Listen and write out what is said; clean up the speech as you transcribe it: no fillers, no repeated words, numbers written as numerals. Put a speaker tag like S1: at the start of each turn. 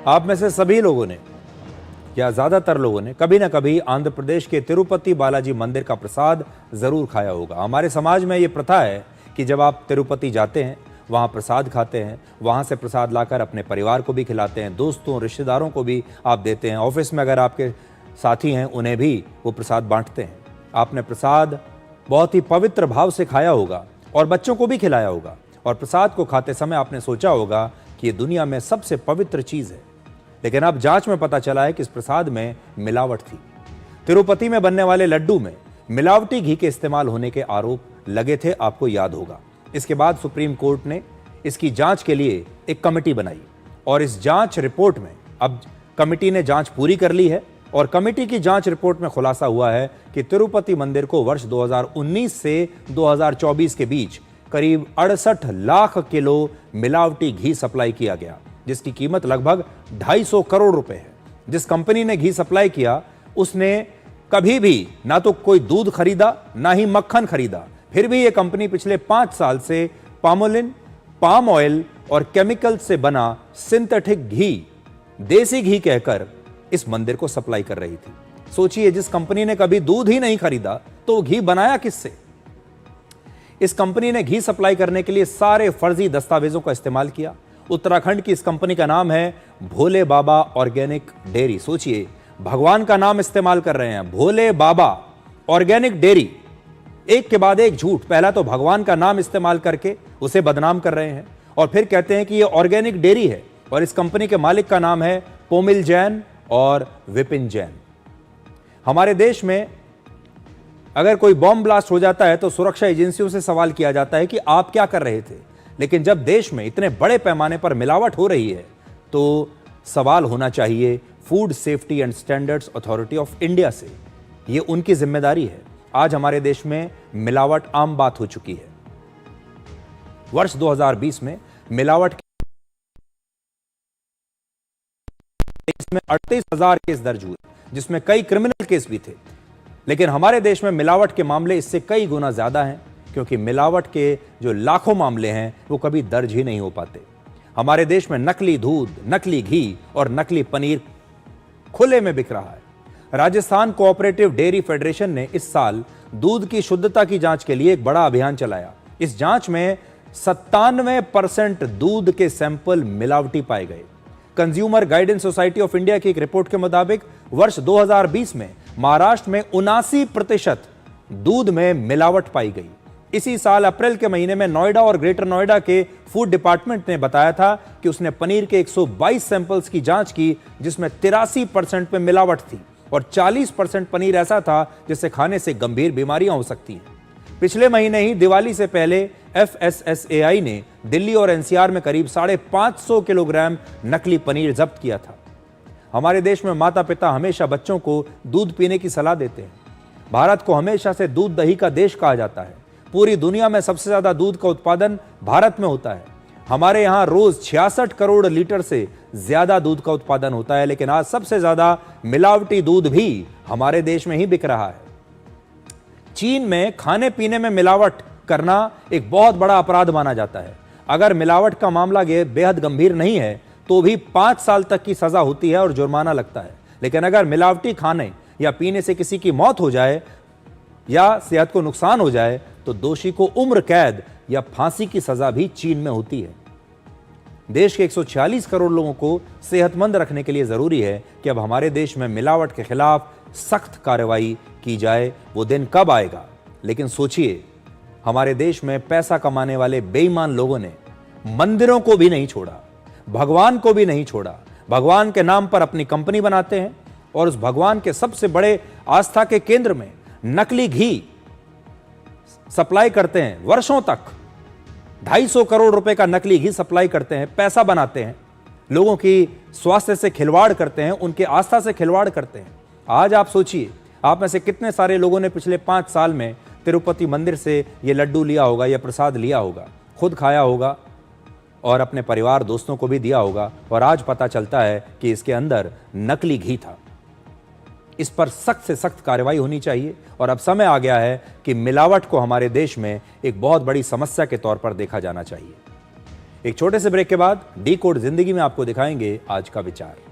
S1: आप में से सभी लोगों ने या ज़्यादातर लोगों ने कभी ना कभी आंध्र प्रदेश के तिरुपति बालाजी मंदिर का प्रसाद ज़रूर खाया होगा। हमारे समाज में ये प्रथा है कि जब आप तिरुपति जाते हैं, वहाँ प्रसाद खाते हैं, वहाँ से प्रसाद लाकर अपने परिवार को भी खिलाते हैं, दोस्तों रिश्तेदारों को भी आप देते हैं, ऑफिस में अगर आपके साथी हैं उन्हें भी वो प्रसाद बांटते हैं। आपने प्रसाद बहुत ही पवित्र भाव से खाया होगा और बच्चों को भी खिलाया होगा, और प्रसाद को खाते समय आपने सोचा होगा कि ये दुनिया में सबसे पवित्र चीज़ है। लेकिन अब जांच में पता चला है कि इस प्रसाद में मिलावट थी। तिरुपति में बनने वाले लड्डू में मिलावटी घी के इस्तेमाल होने के आरोप लगे थे, आपको याद होगा। इसके बाद सुप्रीम कोर्ट ने इसकी जांच के लिए एक कमेटी बनाई और इस जांच रिपोर्ट में अब कमेटी ने जांच पूरी कर ली है और कमेटी की जांच रिपोर्ट में खुलासा हुआ है कि तिरुपति मंदिर को वर्ष 2019 से 2024 के बीच करीब 68 लाख किलो मिलावटी घी सप्लाई किया गया, जिसकी कीमत लगभग 250 करोड़ रुपए है। जिस कंपनी ने घी सप्लाई किया उसने कभी भी ना तो कोई दूध खरीदा ना ही मक्खन खरीदा, फिर भी यह कंपनी पिछले 5 साल से पामोलिन, पाम ऑयल और केमिकल से बना सिंथेटिक घी, देसी घी कहकर इस मंदिर को सप्लाई कर रही थी। सोचिए, जिस कंपनी ने कभी दूध ही नहीं खरीदा तो घी बनाया किससे? इस कंपनी ने घी सप्लाई करने के लिए सारे फर्जी दस्तावेजों का इस्तेमाल किया। उत्तराखंड की इस कंपनी का नाम है भोले बाबा ऑर्गेनिक डेयरी। सोचिए, भगवान का नाम इस्तेमाल कर रहे हैं, भोले बाबा ऑर्गेनिक डेयरी। एक के बाद एक झूठ। पहला तो भगवान का नाम इस्तेमाल करके उसे बदनाम कर रहे हैं और फिर कहते हैं कि यह ऑर्गेनिक डेयरी है और इस कंपनी के मालिक का नाम है पोमिल जैन और विपिन जैन। हमारे देश में अगर कोई बॉम्ब ब्लास्ट हो जाता है तो सुरक्षा एजेंसियों से सवाल किया जाता है कि आप क्या कर रहे थे, लेकिन जब देश में इतने बड़े पैमाने पर मिलावट हो रही है तो सवाल होना चाहिए food safety and standards authority of India से। ये उनकी जिम्मेदारी है। आज हमारे देश में मिलावट आम बात हो चुकी है। वर्ष 2020 में मिलावट इसमें 38,000 केस दर्ज हुए, जिसमें कई क्रिमिनल केस भी थे। लेकिन हमारे देश में मिलावट के मामले इससे कई गुना ज्यादा हैं, क्योंकि मिलावट के जो लाखों मामले हैं वो कभी दर्ज ही नहीं हो पाते। हमारे देश में नकली दूध, नकली घी और नकली पनीर खुले में बिक रहा है। राजस्थान कोऑपरेटिव डेयरी फेडरेशन ने इस साल दूध की शुद्धता की जांच के लिए एक बड़ा अभियान चलाया। इस जांच में 97% दूध के सैंपल मिलावटी पाए गए। Consumer guidance society of India की एक रिपोर्ट के मुताबिक वर्ष 2020 में महाराष्ट्र में 79% दूध में मिलावट पाई गई। इसी साल अप्रैल के महीने में नोएडा और ग्रेटर नोएडा के फूड डिपार्टमेंट ने बताया था कि उसने पनीर के 122 सैंपल्स की जांच की, जिसमें 83% पे मिलावट थी और 40% पनीर ऐसा था जिसे खाने से गंभीर बीमारियां हो सकती हैं। पिछले महीने ही दिवाली से पहले FSSAI ने दिल्ली और NCR में करीब 550 किलोग्राम नकली पनीर जब्त किया था। हमारे देश में माता पिता हमेशा बच्चों को दूध पीने की सलाह देते हैं। भारत को हमेशा से दूध दही का देश कहा जाता है। पूरी दुनिया में सबसे ज्यादा दूध का उत्पादन भारत में होता है। हमारे यहाँ रोज 66 करोड़ लीटर से ज्यादा दूध का उत्पादन होता है, लेकिन आज सबसे ज्यादा मिलावटी दूध भी हमारे देश में ही बिक रहा है। चीन में खाने पीने में मिलावट करना एक बहुत बड़ा अपराध माना जाता है। अगर मिलावट का मामला बेहद गंभीर नहीं है तो भी 5 साल तक की सजा होती है और जुर्माना लगता है। लेकिन अगर मिलावटी खाने या पीने से किसी की मौत हो जाए या सेहत को नुकसान हो जाए तो दोषी को उम्र कैद या फांसी की सजा भी चीन में होती है। देश के 146 करोड़ लोगों को सेहतमंद रखने के लिए जरूरी है कि अब हमारे देश में मिलावट के खिलाफ सख्त कार्रवाई की जाए। वो दिन कब आएगा? लेकिन सोचिए, हमारे देश में पैसा कमाने वाले बेईमान लोगों ने मंदिरों को भी नहीं छोड़ा, भगवान को भी नहीं छोड़ा। भगवान के नाम पर अपनी कंपनी बनाते हैं और उस भगवान के सबसे बड़े आस्था के केंद्र में नकली घी सप्लाई करते हैं। वर्षों तक 250 करोड़ रुपए का नकली घी सप्लाई करते हैं, पैसा बनाते हैं, लोगों की स्वास्थ्य से खिलवाड़ करते हैं, उनके आस्था से खिलवाड़ करते हैं। आज आप सोचिए, आप में से कितने सारे लोगों ने पिछले 5 साल में तिरुपति मंदिर से ये लड्डू लिया होगा या प्रसाद लिया होगा, खुद खाया होगा और अपने परिवार दोस्तों को भी दिया होगा, और आज पता चलता है कि इसके अंदर नकली घी था। इस पर सख्त से सख्त कार्रवाई होनी चाहिए और अब समय आ गया है कि मिलावट को हमारे देश में एक बहुत बड़ी समस्या के तौर पर देखा जाना चाहिए। एक छोटे से ब्रेक के बाद डी कोड जिंदगी में आपको दिखाएंगे आज का विचार।